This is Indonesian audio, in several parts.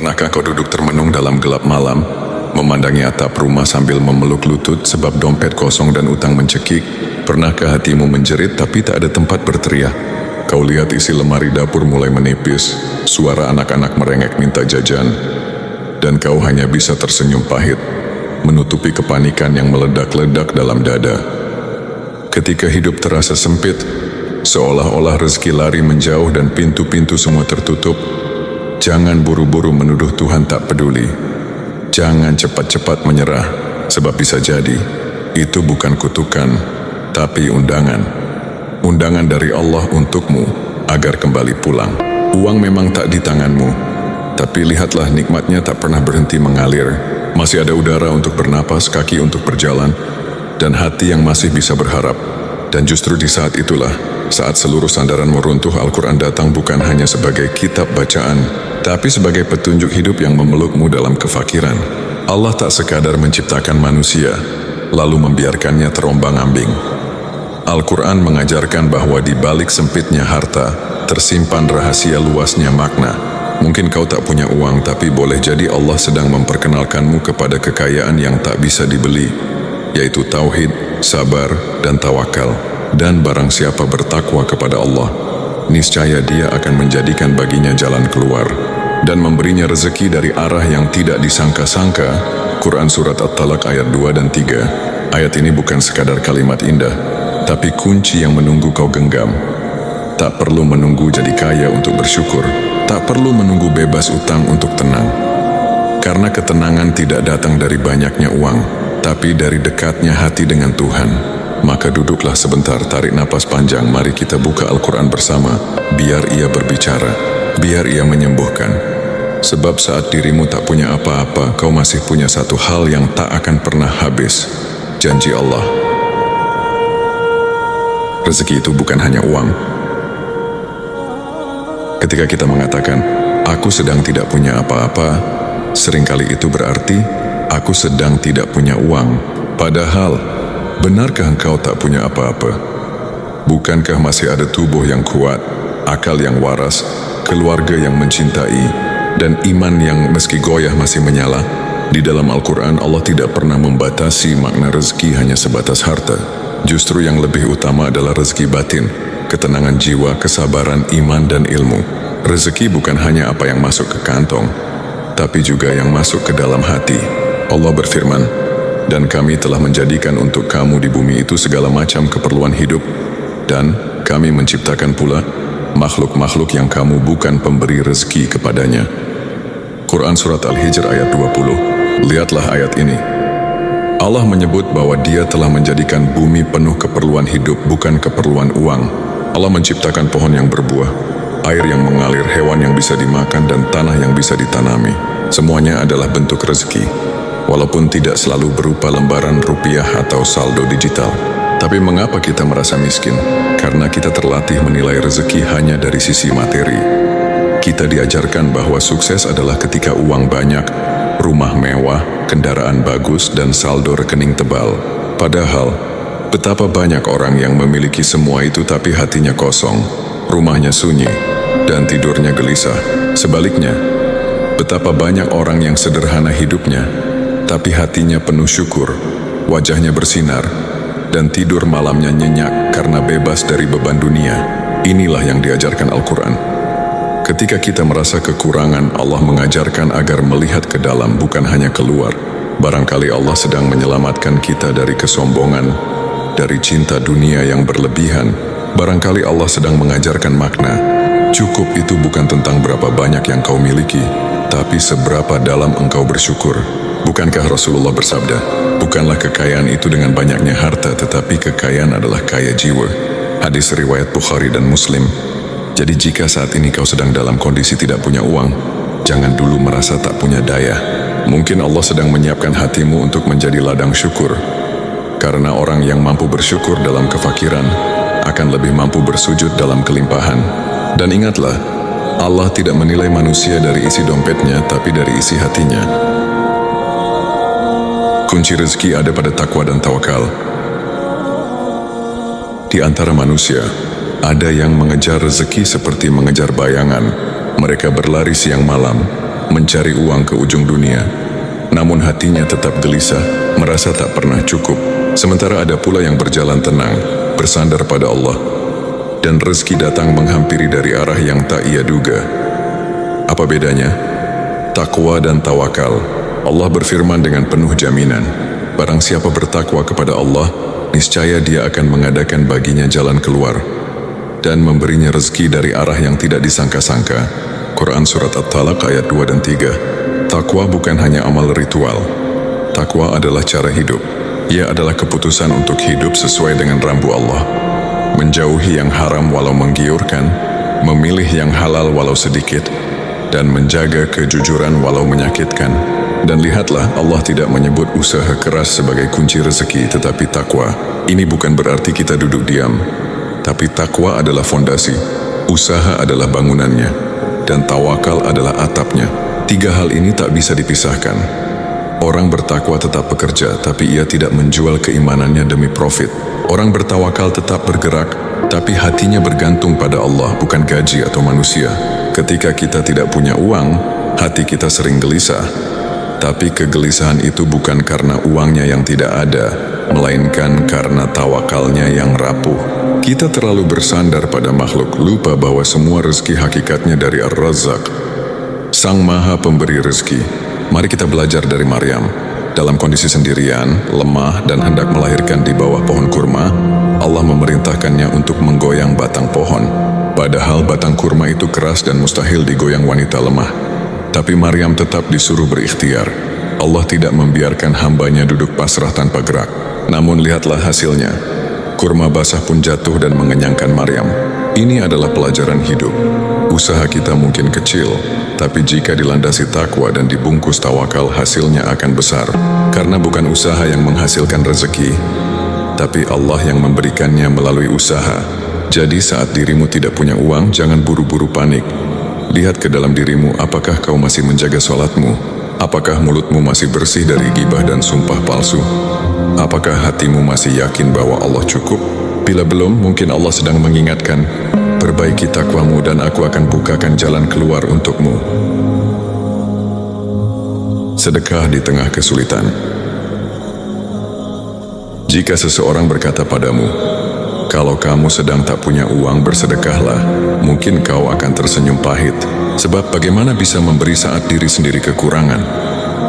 Pernahkah kau duduk termenung dalam gelap malam, memandangi atap rumah sambil memeluk lutut sebab dompet kosong dan utang mencekik? Pernahkah hatimu menjerit tapi tak ada tempat berteriak? Kau lihat isi lemari dapur mulai menipis, suara anak-anak merengek minta jajan, dan kau hanya bisa tersenyum pahit, menutupi kepanikan yang meledak-ledak dalam dada. Ketika hidup terasa sempit, seolah-olah rezeki lari menjauh dan pintu-pintu semua tertutup, jangan buru-buru menuduh Tuhan tak peduli. Jangan cepat-cepat menyerah, sebab bisa jadi itu bukan kutukan, tapi undangan. Undangan dari Allah untukmu agar kembali pulang. Uang memang tak di tanganmu, tapi lihatlah nikmatnya tak pernah berhenti mengalir. Masih ada udara untuk bernapas, kaki untuk berjalan, dan hati yang masih bisa berharap. Dan justru di saat itulah, saat seluruh sandaran meruntuh, Al-Quran datang bukan hanya sebagai kitab bacaan, tapi sebagai petunjuk hidup yang memelukmu dalam kefakiran. Allah tak sekadar menciptakan manusia, lalu membiarkannya terombang-ambing. Al-Quran mengajarkan bahwa di balik sempitnya harta, tersimpan rahasia luasnya makna. Mungkin kau tak punya uang, tapi boleh jadi Allah sedang memperkenalkanmu kepada kekayaan yang tak bisa dibeli, yaitu tauhid, sabar, dan tawakal. Dan barang siapa bertakwa kepada Allah, niscaya Dia akan menjadikan baginya jalan keluar dan memberinya rezeki dari arah yang tidak disangka-sangka. Quran Surat At-Talaq ayat 2 dan 3. Ayat ini bukan sekadar kalimat indah, tapi kunci yang menunggu kau genggam. Tak perlu menunggu jadi kaya untuk bersyukur, tak perlu menunggu bebas utang untuk tenang. Karena ketenangan tidak datang dari banyaknya uang, tapi dari dekatnya hati dengan Tuhan. Maka duduklah sebentar, tarik napas panjang, mari kita buka Al-Quran bersama, biar ia berbicara, biar ia menyembuhkan. Sebab saat dirimu tak punya apa-apa, kau masih punya satu hal yang tak akan pernah habis, janji Allah. Rezeki itu bukan hanya uang. Ketika kita mengatakan, aku sedang tidak punya apa-apa, seringkali itu berarti, aku sedang tidak punya uang. Padahal, benarkah engkau tak punya apa-apa? Bukankah masih ada tubuh yang kuat, akal yang waras, keluarga yang mencintai, dan iman yang meski goyah masih menyala? Di dalam Al-Quran, Allah tidak pernah membatasi makna rezeki hanya sebatas harta. Justru yang lebih utama adalah rezeki batin, ketenangan jiwa, kesabaran, iman, dan ilmu. Rezeki bukan hanya apa yang masuk ke kantong, tapi juga yang masuk ke dalam hati. Allah berfirman, dan kami telah menjadikan untuk kamu di bumi itu segala macam keperluan hidup, dan kami menciptakan pula makhluk-makhluk yang kamu bukan pemberi rezeki kepadanya. Quran Surat Al-Hijr ayat 20. Lihatlah ayat ini. Allah menyebut bahwa Dia telah menjadikan bumi penuh keperluan hidup, bukan keperluan uang. Allah menciptakan pohon yang berbuah, air yang mengalir, hewan yang bisa dimakan, dan tanah yang bisa ditanami. Semuanya adalah bentuk rezeki, walaupun tidak selalu berupa lembaran rupiah atau saldo digital. Tapi mengapa kita merasa miskin? Karena kita terlatih menilai rezeki hanya dari sisi materi. Kita diajarkan bahwa sukses adalah ketika uang banyak, rumah mewah, kendaraan bagus, dan saldo rekening tebal. Padahal, betapa banyak orang yang memiliki semua itu tapi hatinya kosong, rumahnya sunyi, dan tidurnya gelisah. Sebaliknya, betapa banyak orang yang sederhana hidupnya, tapi hatinya penuh syukur, wajahnya bersinar, dan tidur malamnya nyenyak karena bebas dari beban dunia. Inilah yang diajarkan Al-Quran. Ketika kita merasa kekurangan, Allah mengajarkan agar melihat ke dalam, bukan hanya keluar. Barangkali Allah sedang menyelamatkan kita dari kesombongan, dari cinta dunia yang berlebihan. Barangkali Allah sedang mengajarkan makna, cukup itu bukan tentang berapa banyak yang kau miliki, tapi seberapa dalam engkau bersyukur. Bukankah Rasulullah bersabda, bukanlah kekayaan itu dengan banyaknya harta, tetapi kekayaan adalah kaya jiwa. Hadis riwayat Bukhari dan Muslim. Jadi jika saat ini kau sedang dalam kondisi tidak punya uang, jangan dulu merasa tak punya daya. Mungkin Allah sedang menyiapkan hatimu untuk menjadi ladang syukur. Karena orang yang mampu bersyukur dalam kefakiran, akan lebih mampu bersujud dalam kelimpahan. Dan ingatlah, Allah tidak menilai manusia dari isi dompetnya, tapi dari isi hatinya. Kunci rezeki ada pada takwa dan tawakal. Di antara manusia, ada yang mengejar rezeki seperti mengejar bayangan. Mereka berlari siang malam, mencari uang ke ujung dunia. Namun hatinya tetap gelisah, merasa tak pernah cukup. Sementara ada pula yang berjalan tenang, bersandar pada Allah, dan rezeki datang menghampiri dari arah yang tak ia duga. Apa bedanya? Takwa dan tawakal. Allah berfirman dengan penuh jaminan, barang siapa bertakwa kepada Allah, niscaya Dia akan mengadakan baginya jalan keluar dan memberinya rezeki dari arah yang tidak disangka-sangka. Quran Surat At-Talaq ayat 2 dan 3. Takwa bukan hanya amal ritual. Takwa adalah cara hidup. Ia adalah keputusan untuk hidup sesuai dengan rambu Allah. Menjauhi yang haram walau menggiurkan, memilih yang halal walau sedikit, dan menjaga kejujuran walau menyakitkan. Dan lihatlah, Allah tidak menyebut usaha keras sebagai kunci rezeki, tetapi takwa. Ini bukan berarti kita duduk diam, tapi takwa adalah fondasi, usaha adalah bangunannya, dan tawakal adalah atapnya. Tiga hal ini tak bisa dipisahkan. Orang bertakwa tetap bekerja, tapi ia tidak menjual keimanannya demi profit. Orang bertawakal tetap bergerak, tapi hatinya bergantung pada Allah, bukan gaji atau manusia. Ketika kita tidak punya uang, hati kita sering gelisah. Tapi kegelisahan itu bukan karena uangnya yang tidak ada, melainkan karena tawakalnya yang rapuh. Kita terlalu bersandar pada makhluk, lupa bahwa semua rezeki hakikatnya dari Ar-Razzaq, Sang Maha Pemberi rezeki. Mari kita belajar dari Maryam. Dalam kondisi sendirian, lemah, dan hendak melahirkan di bawah pohon kurma, Allah memerintahkannya untuk menggoyang batang pohon. Padahal batang kurma itu keras dan mustahil digoyang wanita lemah. Tapi Maryam tetap disuruh berikhtiar. Allah tidak membiarkan hambanya duduk pasrah tanpa gerak. Namun lihatlah hasilnya. Kurma basah pun jatuh dan mengenyangkan Maryam. Ini adalah pelajaran hidup. Usaha kita mungkin kecil, tapi jika dilandasi takwa dan dibungkus tawakal, hasilnya akan besar. Karena bukan usaha yang menghasilkan rezeki, tapi Allah yang memberikannya melalui usaha. Jadi saat dirimu tidak punya uang, jangan buru-buru panik. Lihat ke dalam dirimu, apakah kau masih menjaga sholatmu? Apakah mulutmu masih bersih dari gibah dan sumpah palsu? Apakah hatimu masih yakin bahwa Allah cukup? Bila belum, mungkin Allah sedang mengingatkan, perbaiki takwamu dan aku akan bukakan jalan keluar untukmu. Sedekah di tengah kesulitan. Jika seseorang berkata padamu, kalau kamu sedang tak punya uang, bersedekahlah, mungkin kau akan tersenyum pahit. Sebab bagaimana bisa memberi saat diri sendiri kekurangan?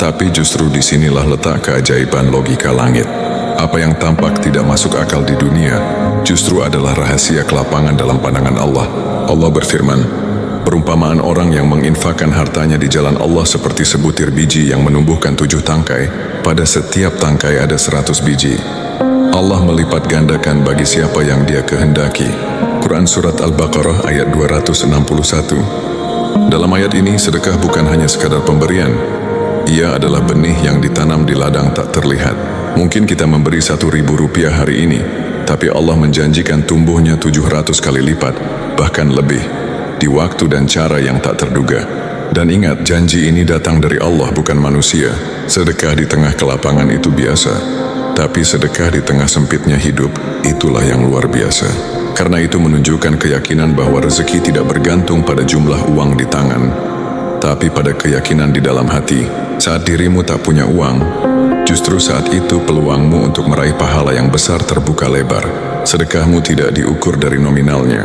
Tapi justru disinilah letak keajaiban logika langit. Apa yang tampak tidak masuk akal di dunia, justru adalah rahasia kelapangan dalam pandangan Allah. Allah berfirman, perumpamaan orang yang menginfakkan hartanya di jalan Allah seperti sebutir biji yang menumbuhkan 7 tangkai, pada setiap tangkai ada 100 biji. Allah melipat gandakan bagi siapa yang Dia kehendaki. Quran Surat Al-Baqarah ayat 261. Dalam ayat ini, sedekah bukan hanya sekadar pemberian. Ia adalah benih yang ditanam di ladang tak terlihat. Mungkin kita memberi Rp1.000 hari ini, tapi Allah menjanjikan tumbuhnya 700 kali lipat, bahkan lebih, di waktu dan cara yang tak terduga. Dan ingat, janji ini datang dari Allah, bukan manusia. Sedekah di tengah kelapangan itu biasa. Tapi sedekah di tengah sempitnya hidup, itulah yang luar biasa. Karena itu menunjukkan keyakinan bahwa rezeki tidak bergantung pada jumlah uang di tangan, tapi pada keyakinan di dalam hati. Saat dirimu tak punya uang, justru saat itu peluangmu untuk meraih pahala yang besar terbuka lebar. Sedekahmu tidak diukur dari nominalnya,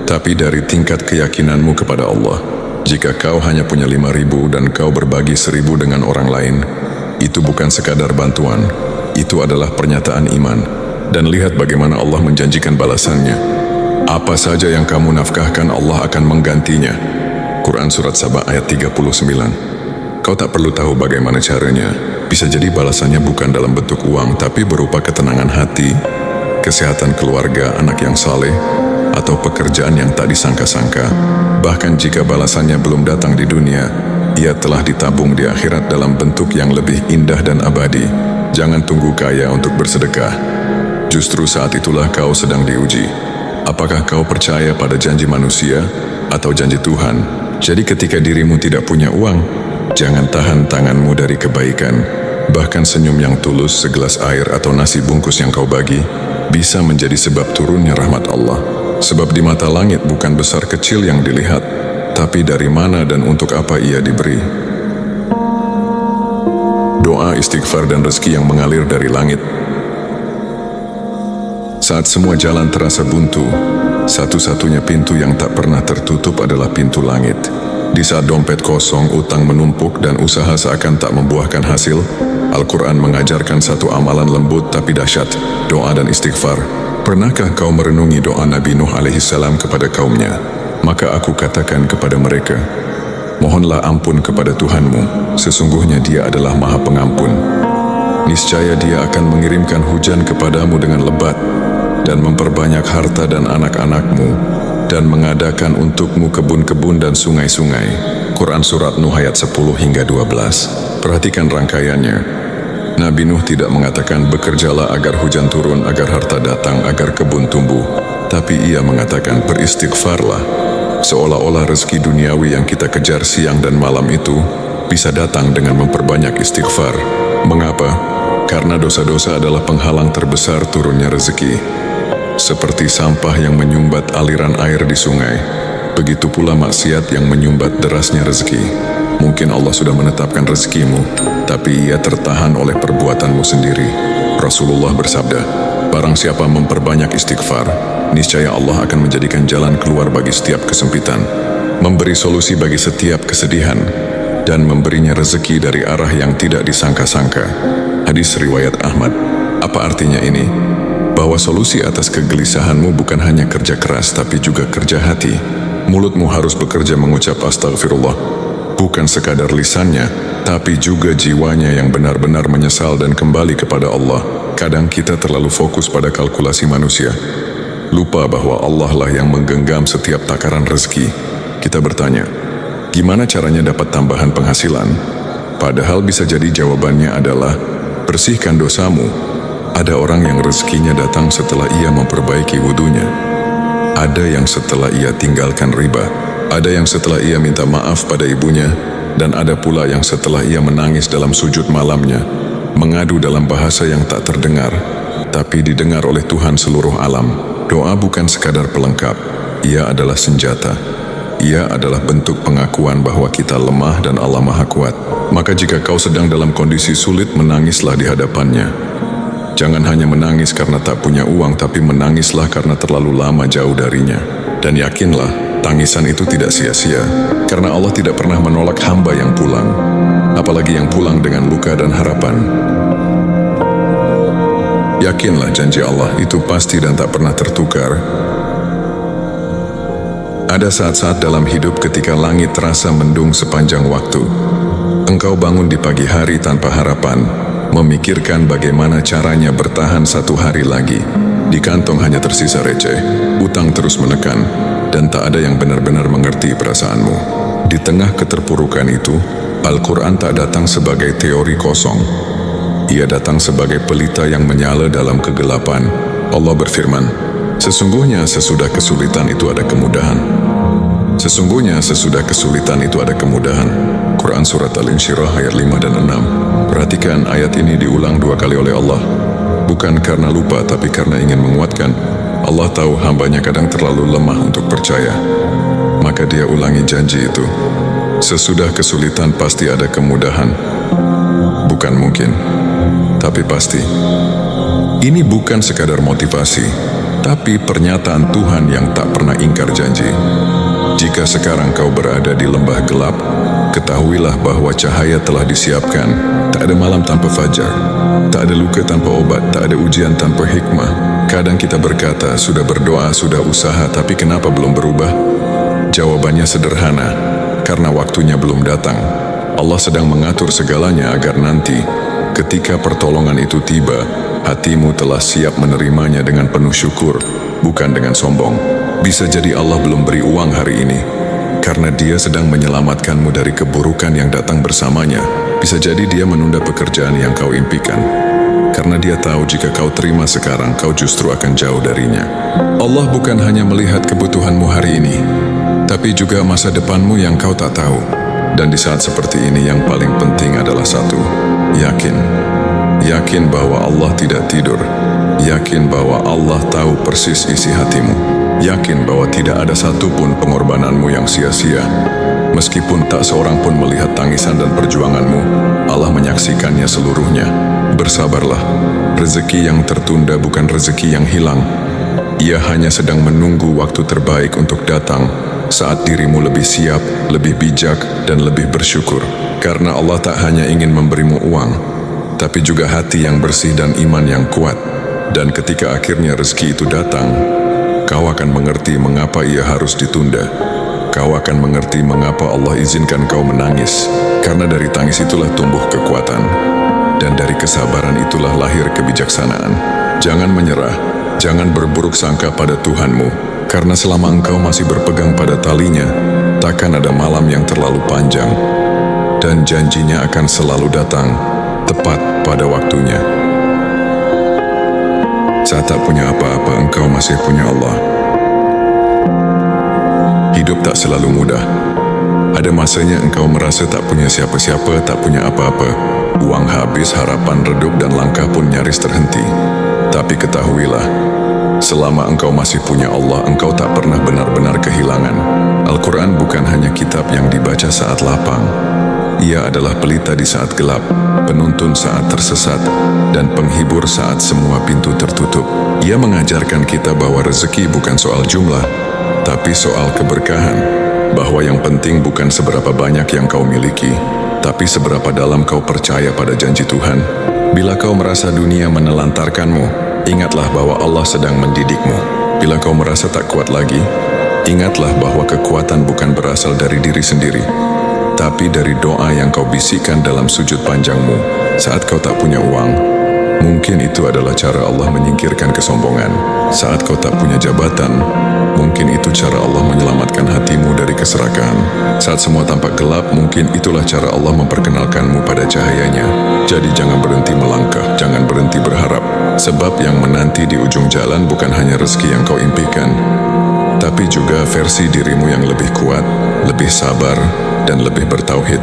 tapi dari tingkat keyakinanmu kepada Allah. Jika kau hanya punya 5.000 dan kau berbagi 1.000 dengan orang lain, itu bukan sekadar bantuan. Itu adalah pernyataan iman. Dan lihat bagaimana Allah menjanjikan balasannya. Apa saja yang kamu nafkahkan, Allah akan menggantinya. Quran Surat Saba ayat 39. Kau tak perlu tahu bagaimana caranya. Bisa jadi balasannya bukan dalam bentuk uang, tapi berupa ketenangan hati, kesehatan keluarga, anak yang saleh, atau pekerjaan yang tak disangka-sangka. Bahkan jika balasannya belum datang di dunia, ia telah ditabung di akhirat dalam bentuk yang lebih indah dan abadi. Jangan tunggu kaya untuk bersedekah. Justru saat itulah kau sedang diuji. Apakah kau percaya pada janji manusia atau janji Tuhan? Jadi ketika dirimu tidak punya uang, jangan tahan tanganmu dari kebaikan. Bahkan senyum yang tulus, segelas air atau nasi bungkus yang kau bagi, bisa menjadi sebab turunnya rahmat Allah. Sebab di mata langit bukan besar kecil yang dilihat, tapi dari mana dan untuk apa ia diberi? Doa, istighfar dan rezeki yang mengalir dari langit. Saat semua jalan terasa buntu, satu-satunya pintu yang tak pernah tertutup adalah pintu langit. Di saat dompet kosong, utang menumpuk dan usaha seakan tak membuahkan hasil, Al-Quran mengajarkan satu amalan lembut tapi dahsyat, doa dan istighfar. Pernahkah kau merenungi doa Nabi Nuh alaihissalam kepada kaumnya? Maka aku katakan kepada mereka, mohonlah ampun kepada Tuhanmu, sesungguhnya Dia adalah Maha Pengampun. Niscaya Dia akan mengirimkan hujan kepadamu dengan lebat, dan memperbanyak harta dan anak-anakmu, dan mengadakan untukmu kebun-kebun dan sungai-sungai. Quran Surat Nuh ayat 10 hingga 12. Perhatikan rangkaiannya. Nabi Nuh tidak mengatakan bekerjalah agar hujan turun, agar harta datang, agar kebun tumbuh. Tapi ia mengatakan beristighfarlah. Seolah-olah rezeki duniawi yang kita kejar siang dan malam itu bisa datang dengan memperbanyak istighfar. Mengapa? Karena dosa-dosa adalah penghalang terbesar turunnya rezeki. Seperti sampah yang menyumbat aliran air di sungai, begitu pula maksiat yang menyumbat derasnya rezeki. Mungkin Allah sudah menetapkan rezekimu, tapi ia tertahan oleh perbuatanmu sendiri. Rasulullah bersabda, barang siapa memperbanyak istighfar, niscaya Allah akan menjadikan jalan keluar bagi setiap kesempitan, memberi solusi bagi setiap kesedihan, dan memberinya rezeki dari arah yang tidak disangka-sangka. Hadis riwayat Ahmad. Apa artinya ini? Bahwa solusi atas kegelisahanmu bukan hanya kerja keras, tapi juga kerja hati. Mulutmu harus bekerja mengucap astagfirullah, bukan sekadar lisannya, tapi juga jiwanya yang benar-benar menyesal dan kembali kepada Allah. Kadang kita terlalu fokus pada kalkulasi manusia, lupa bahwa Allah lah yang menggenggam setiap takaran rezeki. Kita bertanya, gimana caranya dapat tambahan penghasilan? Padahal bisa jadi jawabannya adalah, bersihkan dosamu. Ada orang yang rezekinya datang setelah ia memperbaiki wudunya. Ada yang setelah ia tinggalkan riba. Ada yang setelah ia minta maaf pada ibunya. Dan ada pula yang setelah ia menangis dalam sujud malamnya, mengadu dalam bahasa yang tak terdengar, tapi didengar oleh Tuhan seluruh alam. Doa bukan sekadar pelengkap, ia adalah senjata. Ia adalah bentuk pengakuan bahwa kita lemah dan Allah Maha Kuat. Maka jika kau sedang dalam kondisi sulit, menangislah di hadapannya. Jangan hanya menangis karena tak punya uang, tapi menangislah karena terlalu lama jauh darinya. Dan yakinlah, tangisan itu tidak sia-sia, karena Allah tidak pernah menolak hamba yang pulang, apalagi yang pulang dengan luka dan harapan. Yakinlah janji Allah itu pasti dan tak pernah tertukar. Ada saat-saat dalam hidup ketika langit terasa mendung sepanjang waktu. Engkau bangun di pagi hari tanpa harapan, memikirkan bagaimana caranya bertahan satu hari lagi. Di kantong hanya tersisa receh, utang terus menekan, dan tak ada yang benar-benar mengerti perasaanmu. Di tengah keterpurukan itu, Al-Quran tak datang sebagai teori kosong. Ia datang sebagai pelita yang menyala dalam kegelapan. Allah berfirman, sesungguhnya sesudah kesulitan itu ada kemudahan. Sesungguhnya sesudah kesulitan itu ada kemudahan. Quran Surat Al-Insyirah ayat 5 dan 6. Perhatikan ayat ini diulang 2 kali oleh Allah. Bukan karena lupa, tapi karena ingin menguatkan. Allah tahu hambanya kadang terlalu lemah untuk percaya. Maka dia ulangi janji itu. Sesudah kesulitan pasti ada kemudahan. Bukan mungkin, tapi pasti. Ini bukan sekadar motivasi, tapi pernyataan Tuhan yang tak pernah ingkar janji. Jika sekarang kau berada di lembah gelap, ketahuilah bahwa cahaya telah disiapkan. Tak ada malam tanpa fajar, tak ada luka tanpa obat, tak ada ujian tanpa hikmah. Kadang kita berkata, sudah berdoa, sudah usaha, tapi kenapa belum berubah? Jawabannya sederhana, karena waktunya belum datang. Allah sedang mengatur segalanya agar nanti, ketika pertolongan itu tiba, hatimu telah siap menerimanya dengan penuh syukur, bukan dengan sombong. Bisa jadi Allah belum beri uang hari ini, karena Dia sedang menyelamatkanmu dari keburukan yang datang bersamanya. Bisa jadi Dia menunda pekerjaan yang kau impikan, karena Dia tahu jika kau terima sekarang, kau justru akan jauh darinya. Allah bukan hanya melihat kebutuhanmu hari ini, tapi juga masa depanmu yang kau tak tahu. Dan di saat seperti ini yang paling penting adalah satu, yakin. Yakin bahwa Allah tidak tidur. Yakin bahwa Allah tahu persis isi hatimu. Yakin bahwa tidak ada satupun pengorbananmu yang sia-sia. Meskipun tak seorang pun melihat tangisan dan perjuanganmu, Allah menyaksikannya seluruhnya. Bersabarlah, rezeki yang tertunda bukan rezeki yang hilang. Ia hanya sedang menunggu waktu terbaik untuk datang, saat dirimu lebih siap, lebih bijak, dan lebih bersyukur. Karena Allah tak hanya ingin memberimu uang, tapi juga hati yang bersih dan iman yang kuat. Dan ketika akhirnya rezeki itu datang, kau akan mengerti mengapa ia harus ditunda. Kau akan mengerti mengapa Allah izinkan kau menangis, karena dari tangis itulah tumbuh kekuatan, dan dari kesabaran itulah lahir kebijaksanaan. Jangan menyerah, jangan berburuk sangka pada Tuhanmu, karena selama engkau masih berpegang pada talinya, takkan ada malam yang terlalu panjang, dan janjinya akan selalu datang, tepat pada waktunya. Saat tak punya apa-apa, engkau masih punya Allah. Hidup tak selalu mudah. Ada masanya engkau merasa tak punya siapa-siapa, tak punya apa-apa. Uang habis, harapan redup, dan langkah pun nyaris terhenti. Tapi ketahuilah, selama engkau masih punya Allah, engkau tak pernah benar-benar kehilangan. Al-Quran bukan hanya kitab yang dibaca saat lapang. Ia adalah pelita di saat gelap, penuntun saat tersesat, dan penghibur saat semua pintu tertutup. Ia mengajarkan kita bahwa rezeki bukan soal jumlah, tapi soal keberkahan. Bahwa yang penting bukan seberapa banyak yang kau miliki, tapi seberapa dalam kau percaya pada janji Tuhan. Bila kau merasa dunia menelantarkanmu, ingatlah bahwa Allah sedang mendidikmu. Bila kau merasa tak kuat lagi, ingatlah bahwa kekuatan bukan berasal dari diri sendiri, tapi dari doa yang kau bisikkan dalam sujud panjangmu saat kau tak punya uang. Mungkin itu adalah cara Allah menyingkirkan kesombongan. Saat kau tak punya jabatan, mungkin itu cara Allah menyelamatkan hatimu dari keserakahan. Saat semua tampak gelap, mungkin itulah cara Allah memperkenalkanmu pada cahayanya. Jadi jangan berhenti melangkah, jangan berhenti berharap. Sebab yang menanti di ujung jalan bukan hanya rezeki yang kau impikan, tapi juga versi dirimu yang lebih kuat, lebih sabar, dan lebih bertauhid.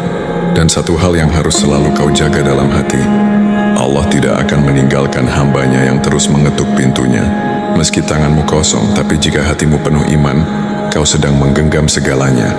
Dan satu hal yang harus selalu kau jaga dalam hati, Allah tidak akan meninggalkan hambanya yang terus mengetuk pintunya. Meski tanganmu kosong, tapi jika hatimu penuh iman, kau sedang menggenggam segalanya.